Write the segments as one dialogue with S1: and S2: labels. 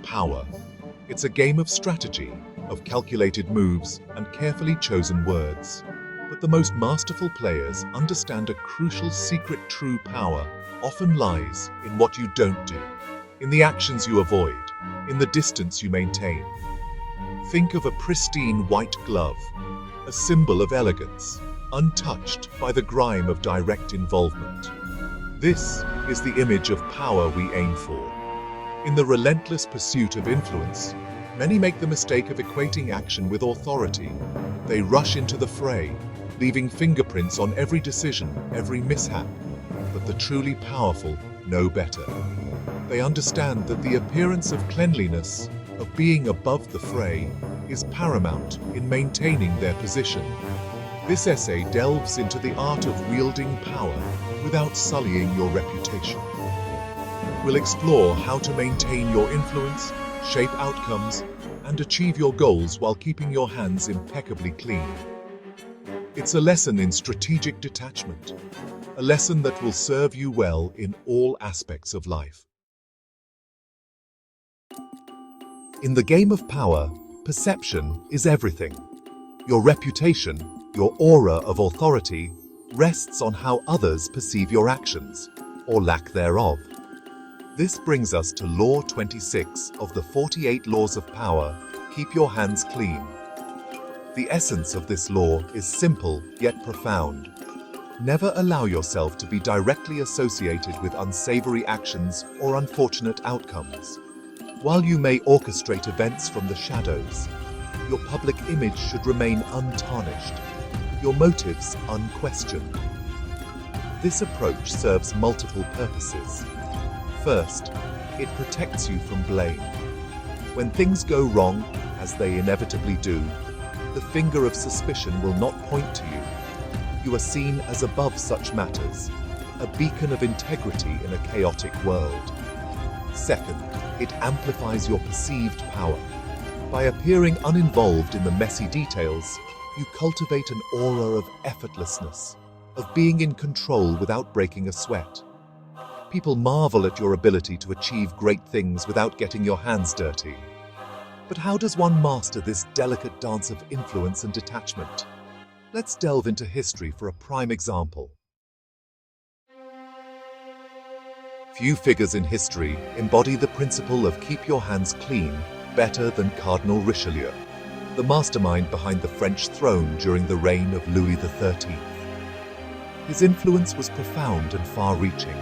S1: Power. It's a game of strategy, of calculated moves and carefully chosen words. But the most masterful players understand a crucial secret. True power often lies in what you don't do, in the actions you avoid, in the distance you maintain. Think of a pristine white glove, a symbol of elegance, untouched by the grime of direct involvement. This is the image of power we aim for. In the relentless pursuit of influence, many make the mistake of equating action with authority. They rush into the fray, leaving fingerprints on every decision, every mishap. But the truly powerful know better. They understand that the appearance of cleanliness, of being above the fray, is paramount in maintaining their position. This essay delves into the art of wielding power without sullying your reputation. We'll explore how to maintain your influence, shape outcomes, and achieve your goals while keeping your hands impeccably clean. It's a lesson in strategic detachment, a lesson that will serve you well in all aspects of life. In the game of power, perception is everything. Your reputation, your aura of authority, rests on how others perceive your actions, or lack thereof. This brings us to Law 26 of the 48 Laws of Power: keep your hands clean. The essence of this law is simple yet profound. Never allow yourself to be directly associated with unsavory actions or unfortunate outcomes. While you may orchestrate events from the shadows, your public image should remain untarnished, your motives unquestioned. This approach serves multiple purposes. First, it protects you from blame. When things go wrong, as they inevitably do, the finger of suspicion will not point to you. You are seen as above such matters, a beacon of integrity in a chaotic world. Second, it amplifies your perceived power. By appearing uninvolved in the messy details, you cultivate an aura of effortlessness, of being in control without breaking a sweat. People marvel at your ability to achieve great things without getting your hands dirty. But how does one master this delicate dance of influence and detachment? Let's delve into history for a prime example. Few figures in history embody the principle of keep your hands clean better than Cardinal Richelieu, the mastermind behind the French throne during the reign of Louis XIII. His influence was profound and far-reaching.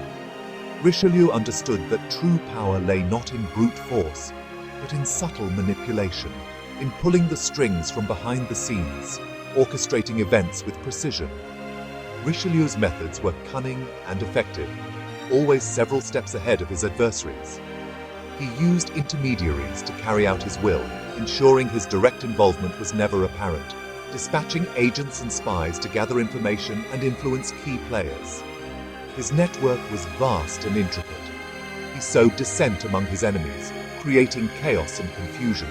S1: Richelieu understood that true power lay not in brute force, but in subtle manipulation, in pulling the strings from behind the scenes, orchestrating events with precision. Richelieu's methods were cunning and effective, always several steps ahead of his adversaries. He used intermediaries to carry out his will, ensuring his direct involvement was never apparent, dispatching agents and spies to gather information and influence key players. His network was vast and intricate. He sowed dissent among his enemies, creating chaos and confusion,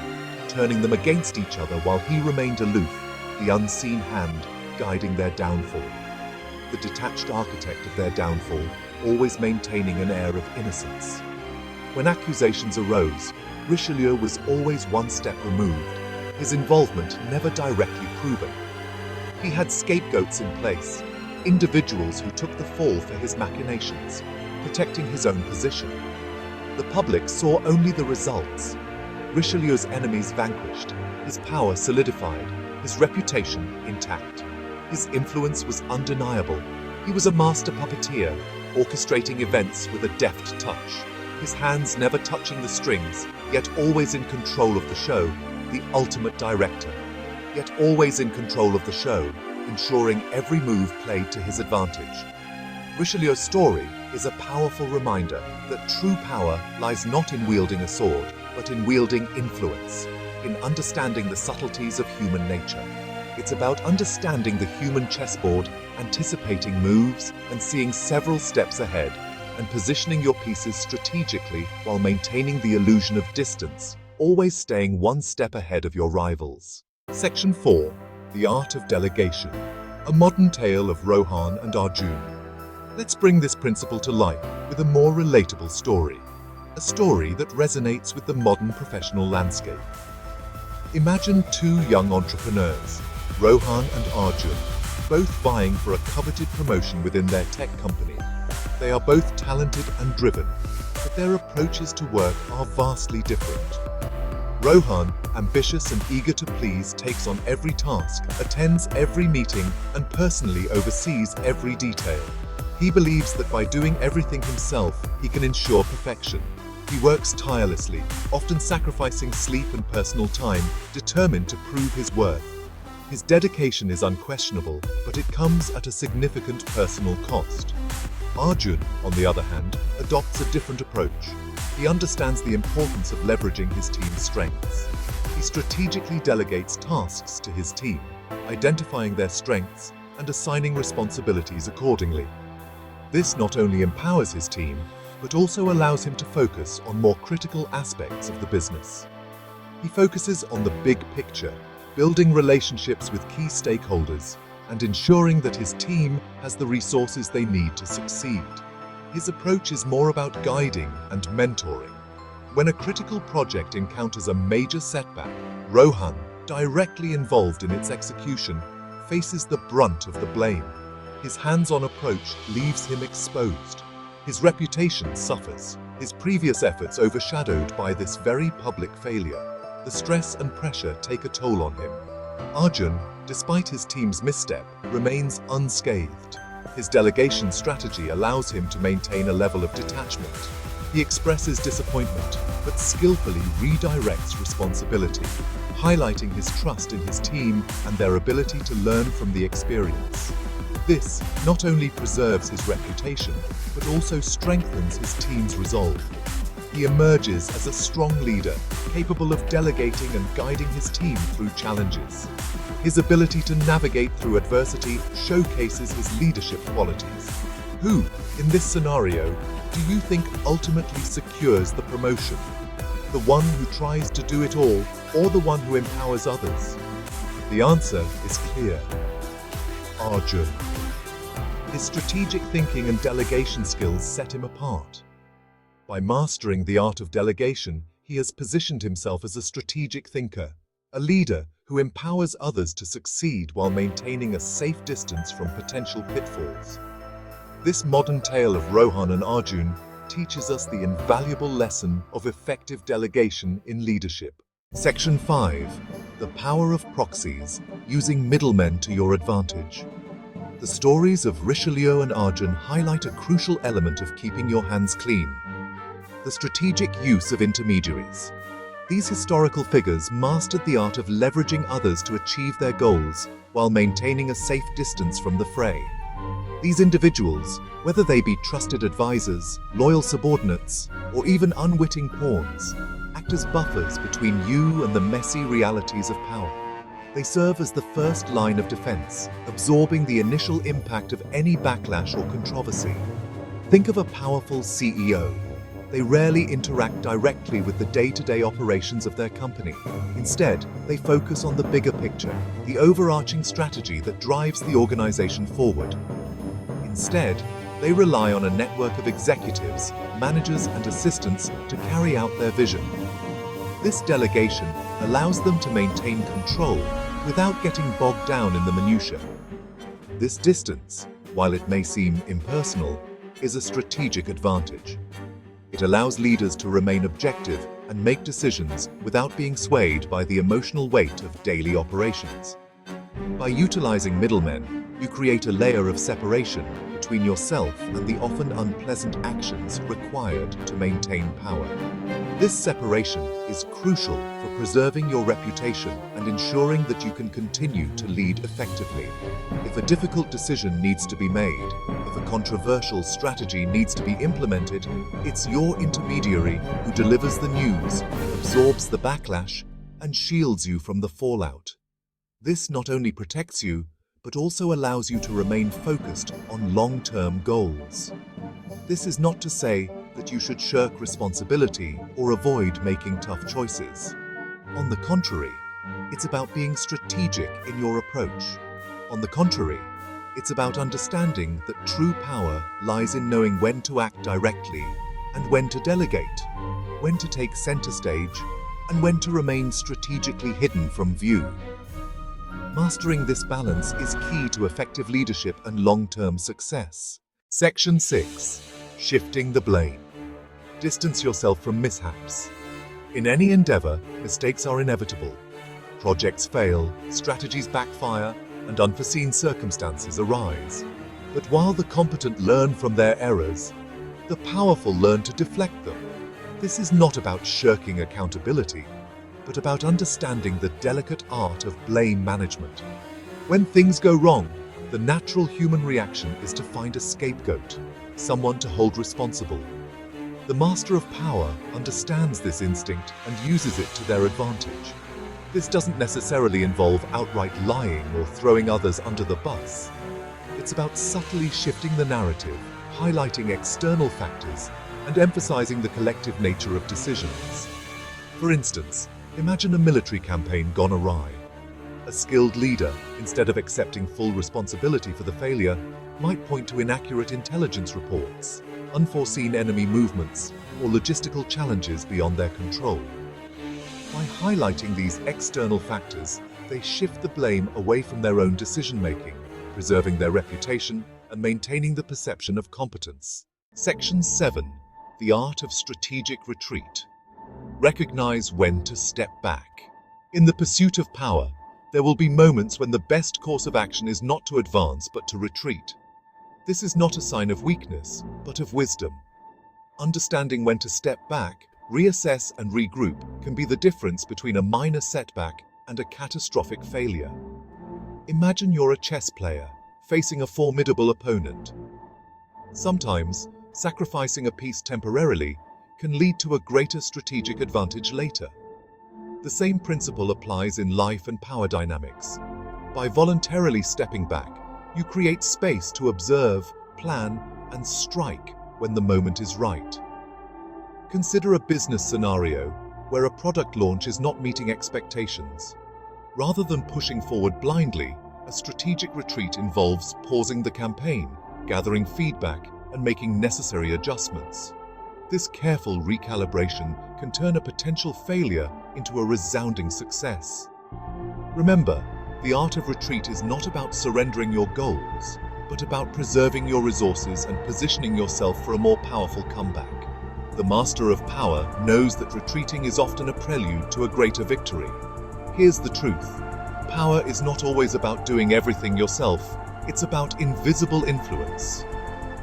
S1: turning them against each other while he remained aloof, the unseen hand guiding their downfall. The detached architect of their downfall, always maintaining an air of innocence. When accusations arose, Richelieu was always one step removed, his involvement never directly proven. He had scapegoats in place, individuals who took the fall for his machinations, protecting his own position. The public saw only the results. Richelieu's enemies vanquished, his power solidified, his reputation intact. His influence was undeniable. He was a master puppeteer, orchestrating events with a deft touch. His hands never touching the strings, yet always in control of the show, the ultimate director. Yet always in control of the show, ensuring every move played to his advantage. Richelieu's story is a powerful reminder that true power lies not in wielding a sword, but in wielding influence, in understanding the subtleties of human nature. It's about understanding the human chessboard, anticipating moves, and seeing several steps ahead, and positioning your pieces strategically while maintaining the illusion of distance, always staying one step ahead of your rivals. Section 4. The Art of Delegation. A modern tale of Rohan and Arjun. Let's bring this principle to life with a more relatable story. a story that resonates with the modern professional landscape. Imagine two young entrepreneurs, Rohan and Arjun, both vying for a coveted promotion within their tech company. They are both talented and driven, but their approaches to work are vastly different. Rohan, ambitious and eager to please, takes on every task, attends every meeting, and personally oversees every detail. He believes that by doing everything himself, he can ensure perfection. He works tirelessly, often sacrificing sleep and personal time, determined to prove his worth. His dedication is unquestionable, but it comes at a significant personal cost. Arjun, on the other hand, adopts a different approach. He understands the importance of leveraging his team's strengths. He strategically delegates tasks to his team, identifying their strengths and assigning responsibilities accordingly. This not only empowers his team, but also allows him to focus on more critical aspects of the business. He focuses on the big picture, building relationships with key stakeholders, and ensuring that his team has the resources they need to succeed. His approach is more about guiding and mentoring. When a critical project encounters a major setback, Rohan, directly involved in its execution, faces the brunt of the blame. His hands-on approach leaves him exposed. His reputation suffers, his previous efforts overshadowed by this very public failure. The stress and pressure take a toll on him. Arjun, despite his team's misstep, remains unscathed. His delegation strategy allows him to maintain a level of detachment. He expresses disappointment, but skillfully redirects responsibility, highlighting his trust in his team and their ability to learn from the experience. This not only preserves his reputation, but also strengthens his team's resolve. He emerges as a strong leader, capable of delegating and guiding his team through challenges. His ability to navigate through adversity showcases his leadership qualities. Who, in this scenario, do you think ultimately secures the promotion? The one who tries to do it all, or the one who empowers others? The answer is clear. Arjun. His strategic thinking and delegation skills set him apart. By mastering the art of delegation, he has positioned himself as a strategic thinker, a leader who empowers others to succeed while maintaining a safe distance from potential pitfalls. This modern tale of Rohan and Arjun teaches us the invaluable lesson of effective delegation in leadership. Section 5. The power of proxies, using middlemen to your advantage. The stories of Richelieu and Arjun highlight a crucial element of keeping your hands clean: the strategic use of intermediaries. These historical figures mastered the art of leveraging others to achieve their goals while maintaining a safe distance from the fray. These individuals, whether they be trusted advisors, loyal subordinates, or even unwitting pawns, act as buffers between you and the messy realities of power. They serve as the first line of defense, absorbing the initial impact of any backlash or controversy. Think of a powerful CEO. They rarely interact directly with the day-to-day operations of their company. Instead, they focus on the bigger picture, the overarching strategy that drives the organization forward. Instead, they rely on a network of executives, managers, and assistants to carry out their vision. This delegation allows them to maintain control without getting bogged down in the minutiae. This distance, while it may seem impersonal, is a strategic advantage. It allows leaders to remain objective and make decisions without being swayed by the emotional weight of daily operations. By utilizing middlemen, you create a layer of separation between yourself and the often unpleasant actions required to maintain power. This separation is crucial for preserving your reputation and ensuring that you can continue to lead effectively. If a difficult decision needs to be made, if a controversial strategy needs to be implemented, it's your intermediary who delivers the news, absorbs the backlash, and shields you from the fallout. This not only protects you, but also allows you to remain focused on long-term goals. This is not to say that you should shirk responsibility or avoid making tough choices. On the contrary, it's about being strategic in your approach. On the contrary, it's about understanding that true power lies in knowing when to act directly and when to delegate. when to take center stage, and when to remain strategically hidden from view. Mastering this balance is key to effective leadership and long-term success. Section 6. Shifting the blame. Distance yourself from mishaps. In any endeavor, mistakes are inevitable. Projects fail, strategies backfire, and unforeseen circumstances arise. But while the competent learn from their errors, the powerful learn to deflect them. This is not about shirking accountability, but about understanding the delicate art of blame management. When things go wrong, the natural human reaction is to find a scapegoat, someone to hold responsible. The master of power understands this instinct and uses it to their advantage. This doesn't necessarily involve outright lying or throwing others under the bus. It's about subtly shifting the narrative, highlighting external factors, and emphasizing the collective nature of decisions. For instance, imagine a military campaign gone awry. A skilled leader, instead of accepting full responsibility for the failure, might point to inaccurate intelligence reports, unforeseen enemy movements, or logistical challenges beyond their control. By highlighting these external factors, they shift the blame away from their own decision-making, preserving their reputation and maintaining the perception of competence. Section 7. The art of strategic retreat. Recognize when to step back. In the pursuit of power, there will be moments when the best course of action is not to advance but to retreat. This is not a sign of weakness, but of wisdom. Understanding when to step back, reassess and regroup can be the difference between a minor setback and a catastrophic failure. Imagine you're a chess player, facing a formidable opponent. Sometimes, sacrificing a piece temporarily can lead to a greater strategic advantage later. The same principle applies in life and power dynamics. By voluntarily stepping back, you create space to observe, plan, and strike when the moment is right. Consider a business scenario where a product launch is not meeting expectations. Rather than pushing forward blindly, a strategic retreat involves pausing the campaign, gathering feedback, and making necessary adjustments. This careful recalibration can turn a potential failure into a resounding success. Remember, the art of retreat is not about surrendering your goals, but about preserving your resources and positioning yourself for a more powerful comeback. The master of power knows that retreating is often a prelude to a greater victory. Here's the truth. Power is not always about doing everything yourself. It's about invisible influence.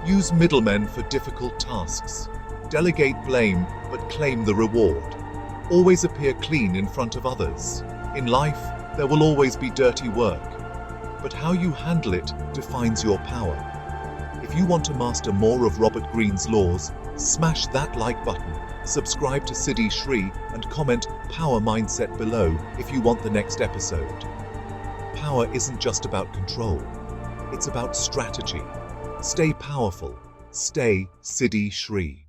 S1: Use middlemen for difficult tasks. Delegate blame, but claim the reward. Always appear clean in front of others. In life, there will always be dirty work, but how you handle it defines your power. If you want to master more of Robert Greene's laws, smash that like button, subscribe to Siddhi Shri, and comment Power Mindset below if you want the next episode. Power isn't just about control, it's about strategy. Stay powerful, stay Siddhi Shri.